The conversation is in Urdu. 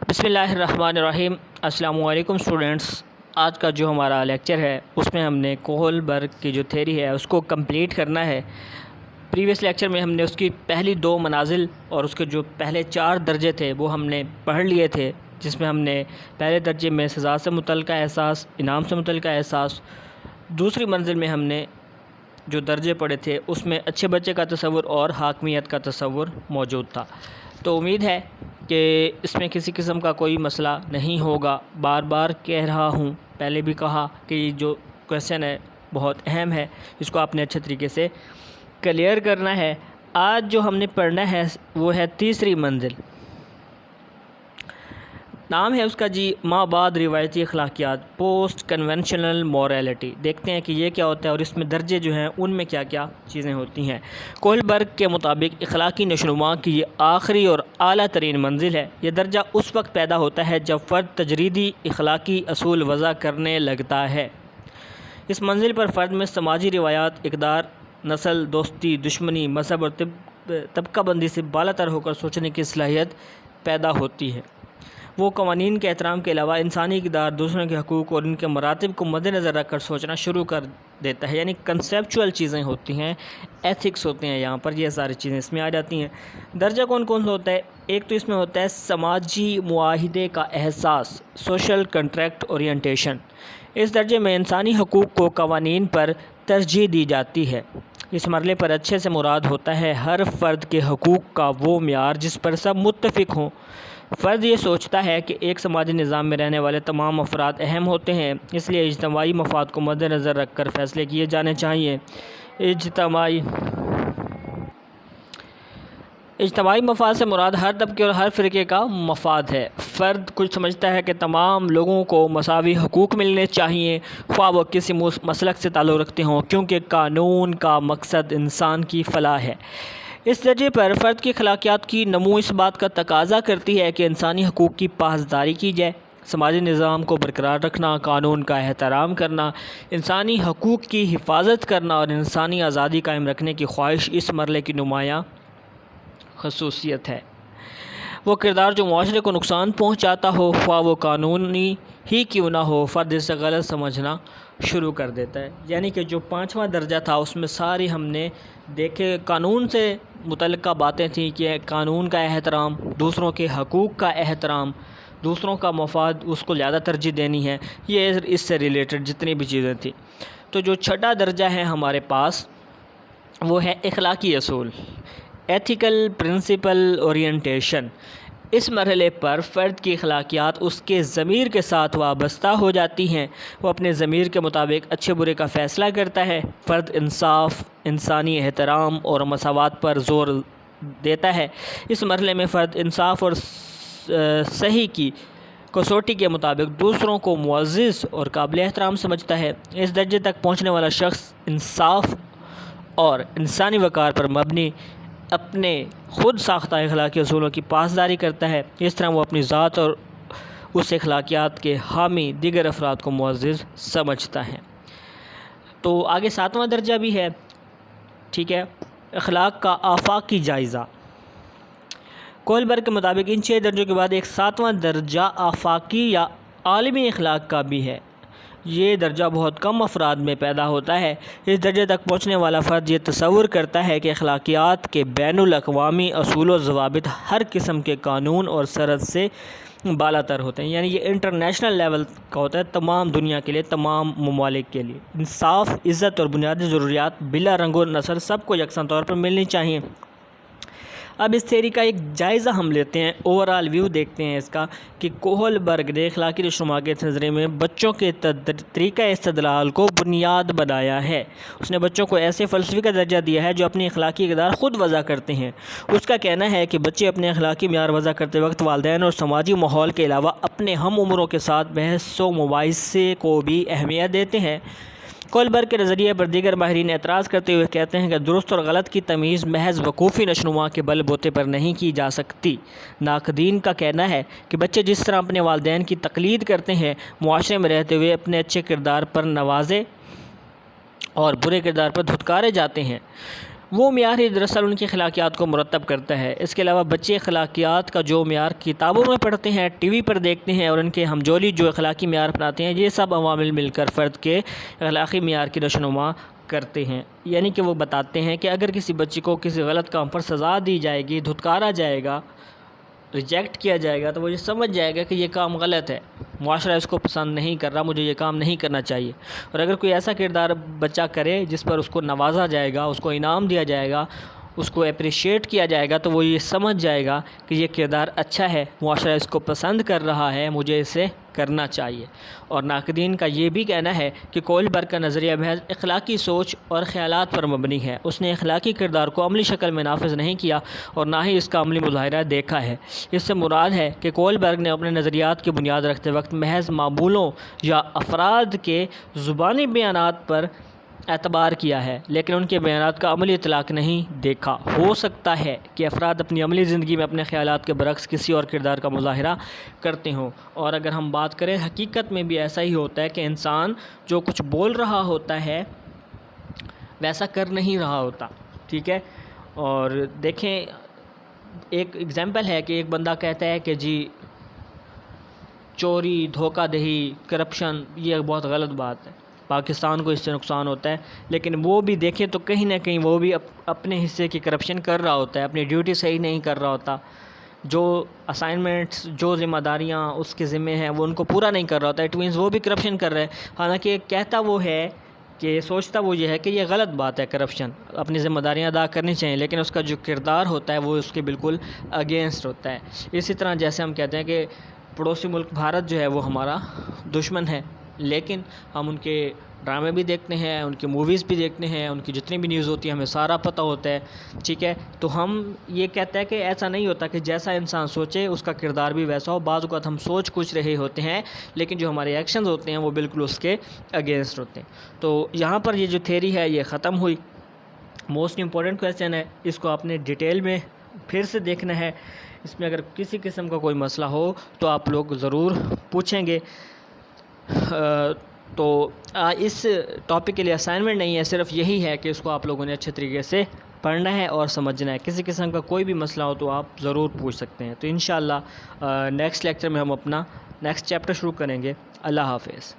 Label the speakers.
Speaker 1: بسم اللہ الرحمن الرحیم۔ السلام علیکم اسٹوڈنٹس، آج کا جو ہمارا لیکچر ہے اس میں ہم نے کولبرگ کی جو تھیری ہے اس کو کمپلیٹ کرنا ہے۔ پریویس لیکچر میں ہم نے اس کی پہلی 2 منازل اور اس کے جو پہلے 4 درجے تھے وہ ہم نے پڑھ لیے تھے، جس میں ہم نے پہلے درجے میں سزا سے متعلقہ احساس، انعام سے متعلقہ احساس، دوسری منزل میں ہم نے جو درجے پڑھے تھے اس میں اچھے بچے کا تصور اور حاکمیت کا تصور موجود تھا۔ تو امید ہے کہ اس میں کسی قسم کا کوئی مسئلہ نہیں ہوگا۔ بار بار کہہ رہا ہوں، پہلے بھی کہا کہ یہ جو کویسچن ہے بہت اہم ہے، اس کو آپ نے اچھے طریقے سے کلیئر کرنا ہے۔ آج جو ہم نے پڑھنا ہے وہ ہے تیسری منزل، نام ہے اس کا جی ما بعد روایتی اخلاقیات، پوسٹ کنونشنل موریلٹی۔ دیکھتے ہیں کہ یہ کیا ہوتا ہے اور اس میں درجے جو ہیں ان میں کیا کیا چیزیں ہوتی ہیں۔ کولبرگ کے مطابق اخلاقی نشوونما کی یہ آخری اور اعلیٰ ترین منزل ہے۔ یہ درجہ اس وقت پیدا ہوتا ہے جب فرد تجریدی اخلاقی اصول وضع کرنے لگتا ہے۔ اس منزل پر فرد میں سماجی روایات، اقدار، نسل، دوستی، دشمنی، مذہب اور طبقہ بندی سے بالا تر ہو کر سوچنے کی صلاحیت پیدا ہوتی ہے۔ وہ قوانین کے احترام کے علاوہ انسانی اقدار، دوسروں کے حقوق اور ان کے مراتب کو مد نظر رکھ کر سوچنا شروع کر دیتا ہے۔ یعنی کنسیپچول چیزیں ہوتی ہیں، ایتھکس ہوتے ہیں، یہاں پر یہ ساری چیزیں اس میں آ جاتی ہیں۔ درجہ کون کون سا ہوتا ہے؟ ایک تو اس میں ہوتا ہے سماجی معاہدے کا احساس، سوشل کنٹریکٹ اورینٹیشن۔ اس درجے میں انسانی حقوق کو قوانین پر ترجیح دی جاتی ہے۔ اس مرحلے پر اچھے سے مراد ہوتا ہے ہر فرد کے حقوق کا وہ معیار جس پر سب متفق ہوں۔ فرد یہ سوچتا ہے کہ ایک سماجی نظام میں رہنے والے تمام افراد اہم ہوتے ہیں، اس لیے اجتماعی مفاد کو مد نظر رکھ کر فیصلے کیے جانے چاہیے۔ اجتماعی مفاد سے مراد ہر طبقے اور ہر فرقے کا مفاد ہے۔ فرد کچھ سمجھتا ہے کہ تمام لوگوں کو مساوی حقوق ملنے چاہیے، خواہ وہ کسی مسلک سے تعلق رکھتے ہوں، کیونکہ قانون کا مقصد انسان کی فلاح ہے۔ اس درجے پر فرد کی اخلاقیات کی نمو اس بات کا تقاضا کرتی ہے کہ انسانی حقوق کی پاسداری کی جائے۔ سماجی نظام کو برقرار رکھنا، قانون کا احترام کرنا، انسانی حقوق کی حفاظت کرنا اور انسانی آزادی قائم رکھنے کی خواہش اس مرحلے کی نمایاں خصوصیت ہے۔ وہ کردار جو معاشرے کو نقصان پہنچاتا ہو، خواہ وہ قانونی ہی کیوں نہ ہو، فرد اسے غلط سمجھنا شروع کر دیتا ہے۔ یعنی کہ جو 5واں درجہ تھا اس میں ساری ہم نے دیکھے قانون سے متعلقہ باتیں تھیں کہ قانون کا احترام، دوسروں کے حقوق کا احترام، دوسروں کا مفاد اس کو زیادہ ترجیح دینی ہے، یہ اس سے ریلیٹڈ جتنی بھی چیزیں تھیں۔ تو جو چھٹا درجہ ہے ہمارے پاس وہ ہے اخلاقی اصول، ایتھیکل پرنسپل اورینٹیشن۔ اس مرحلے پر فرد کی اخلاقیات اس کے ضمیر کے ساتھ وابستہ ہو جاتی ہیں۔ وہ اپنے ضمیر کے مطابق اچھے برے کا فیصلہ کرتا ہے۔ فرد انصاف، انسانی احترام اور مساوات پر زور دیتا ہے۔ اس مرحلے میں فرد انصاف اور صحیح کی کسوٹی کے مطابق دوسروں کو معزز اور قابل احترام سمجھتا ہے۔ اس درجے تک پہنچنے والا شخص انصاف اور انسانی وقار پر مبنی اپنے خود ساختہ اخلاقی اصولوں کی پاسداری کرتا ہے۔ اس طرح وہ اپنی ذات اور اس اخلاقیات کے حامی دیگر افراد کو معزز سمجھتا ہے۔ تو آگے 7واں درجہ بھی ہے، ٹھیک ہے، اخلاق کا آفاقی جائزہ۔ کولبرگ کے مطابق ان 6 درجوں کے بعد ایک 7واں درجہ آفاقی یا عالمی اخلاق کا بھی ہے۔ یہ درجہ بہت کم افراد میں پیدا ہوتا ہے۔ اس درجے تک پہنچنے والا فرد یہ تصور کرتا ہے کہ اخلاقیات کے بین الاقوامی اصول و ضوابط ہر قسم کے قانون اور سرحد سے بالا تر ہوتے ہیں۔ یعنی یہ انٹرنیشنل لیول کا ہوتا ہے، تمام دنیا کے لیے، تمام ممالک کے لیے۔ انصاف، عزت اور بنیادی ضروریات بلا رنگ و نسل سب کو یکساں طور پر ملنی چاہیے۔ اب اس تھیری کا ایک جائزہ ہم لیتے ہیں، اوورآل ویو دیکھتے ہیں اس کا کہ کولبرگ نے اخلاقی نشوونما کے نظریے میں بچوں کے طریقہ استدلال کو بنیاد بنایا ہے۔ اس نے بچوں کو ایسے فلسفے کا درجہ دیا ہے جو اپنی اخلاقی اقدار خود وضع کرتے ہیں۔ اس کا کہنا ہے کہ بچے اپنے اخلاقی معیار وضع کرتے وقت والدین اور سماجی ماحول کے علاوہ اپنے ہم عمروں کے ساتھ بحث و مباحثے کو بھی اہمیت دیتے ہیں۔ کولبرگ کے نظریے پر دیگر ماہرین اعتراض کرتے ہوئے کہتے ہیں کہ درست اور غلط کی تمیز محض وقوفی نشوونما کے بل بوتے پر نہیں کی جا سکتی۔ ناقدین کا کہنا ہے کہ بچے جس طرح اپنے والدین کی تقلید کرتے ہیں، معاشرے میں رہتے ہوئے اپنے اچھے کردار پر نوازے اور برے کردار پر دھتکارے جاتے ہیں۔ وہ معیار ہی دراصل ان کی اخلاقیات کو مرتب کرتا ہے۔ اس کے علاوہ بچے اخلاقیات کا جو معیار کتابوں میں پڑھتے ہیں، ٹی وی پر دیکھتے ہیں اور ان کے ہمجولی جو اخلاقی معیار اپناتے ہیں، یہ سب عوامل مل کر فرد کے اخلاقی معیار کی نشوونما کرتے ہیں۔ یعنی کہ وہ بتاتے ہیں کہ اگر کسی بچے کو کسی غلط کام پر سزا دی جائے گی، دھتکارا جائے گا، ریجیکٹ کیا جائے گا، تو وہ یہ سمجھ جائے گا کہ یہ کام غلط ہے، معاشرہ اس کو پسند نہیں کر رہا، مجھے یہ کام نہیں کرنا چاہیے۔ اور اگر کوئی ایسا کردار بچہ کرے جس پر اس کو نوازا جائے گا، اس کو انعام دیا جائے گا، اس کو اپریشیٹ کیا جائے گا، تو وہ یہ سمجھ جائے گا کہ یہ کردار اچھا ہے، معاشرہ اس کو پسند کر رہا ہے، مجھے اسے کرنا چاہیے۔ اور ناقدین کا یہ بھی کہنا ہے کہ کولبرگ کا نظریہ محض اخلاقی سوچ اور خیالات پر مبنی ہے۔ اس نے اخلاقی کردار کو عملی شکل میں نافذ نہیں کیا اور نہ ہی اس کا عملی مظاہرہ دیکھا ہے۔ اس سے مراد ہے کہ کولبرگ نے اپنے نظریات کی بنیاد رکھتے وقت محض معمولوں یا افراد کے زبانی بیانات پر اعتبار کیا ہے، لیکن ان کے بیانات کا عملی اطلاق نہیں دیکھا۔ ہو سکتا ہے کہ افراد اپنی عملی زندگی میں اپنے خیالات کے برعکس کسی اور کردار کا مظاہرہ کرتے ہوں، اور اگر ہم بات کریں حقیقت میں بھی ایسا ہی ہوتا ہے کہ انسان جو کچھ بول رہا ہوتا ہے ویسا کر نہیں رہا ہوتا، ٹھیک ہے۔ اور دیکھیں ایک اگزامپل ہے کہ ایک بندہ کہتا ہے کہ جی چوری، دھوکہ دہی، کرپشن یہ بہت غلط بات ہے، پاکستان کو اس سے نقصان ہوتا ہے، لیکن وہ بھی دیکھیں تو کہیں نہ کہیں وہ بھی اپنے حصے کی کرپشن کر رہا ہوتا ہے، اپنی ڈیوٹی صحیح نہیں کر رہا ہوتا، جو اسائنمنٹس، جو ذمہ داریاں اس کے ذمہ ہیں وہ ان کو پورا نہیں کر رہا ہوتا، اٹ مینس وہ بھی کرپشن کر رہا ہے، حالانکہ کہتا وہ ہے کہ سوچتا وہ یہ ہے کہ یہ غلط بات ہے کرپشن، اپنی ذمہ داریاں ادا کرنی چاہیے، لیکن اس کا جو کردار ہوتا ہے وہ اس کے بالکل اگینسٹ ہوتا ہے۔ اسی طرح جیسے ہم کہتے ہیں کہ پڑوسی ملک بھارت جو ہے وہ ہمارا دشمن ہے، لیکن ہم ان کے ڈرامے بھی دیکھتے ہیں، ان کی موویز بھی دیکھتے ہیں، ان کی جتنی بھی نیوز ہوتی ہے ہمیں سارا پتہ ہوتا ہے، ٹھیک ہے۔ تو ہم یہ کہتے ہیں کہ ایسا نہیں ہوتا کہ جیسا انسان سوچے اس کا کردار بھی ویسا ہو، بعض اوقات ہم سوچ کچھ رہے ہوتے ہیں لیکن جو ہمارے ایکشنز ہوتے ہیں وہ بالکل اس کے اگینسٹ ہوتے ہیں۔ تو یہاں پر یہ جو تھیوری ہے یہ ختم ہوئی۔ موسٹ امپورٹنٹ کویسچن ہے، اس کو آپ نے ڈیٹیل میں پھر سے دیکھنا ہے، اس میں اگر کسی قسم کا کوئی مسئلہ ہو تو آپ لوگ ضرور پوچھیں گے۔ تو اس ٹاپک کے لیے اسائنمنٹ نہیں ہے، صرف یہی ہے کہ اس کو آپ لوگوں نے اچھے طریقے سے پڑھنا ہے اور سمجھنا ہے۔ کسی قسم کا کوئی بھی مسئلہ ہو تو آپ ضرور پوچھ سکتے ہیں۔ تو انشاءاللہ نیکسٹ لیکچر میں ہم اپنا نیکسٹ چیپٹر شروع کریں گے۔ اللہ حافظ۔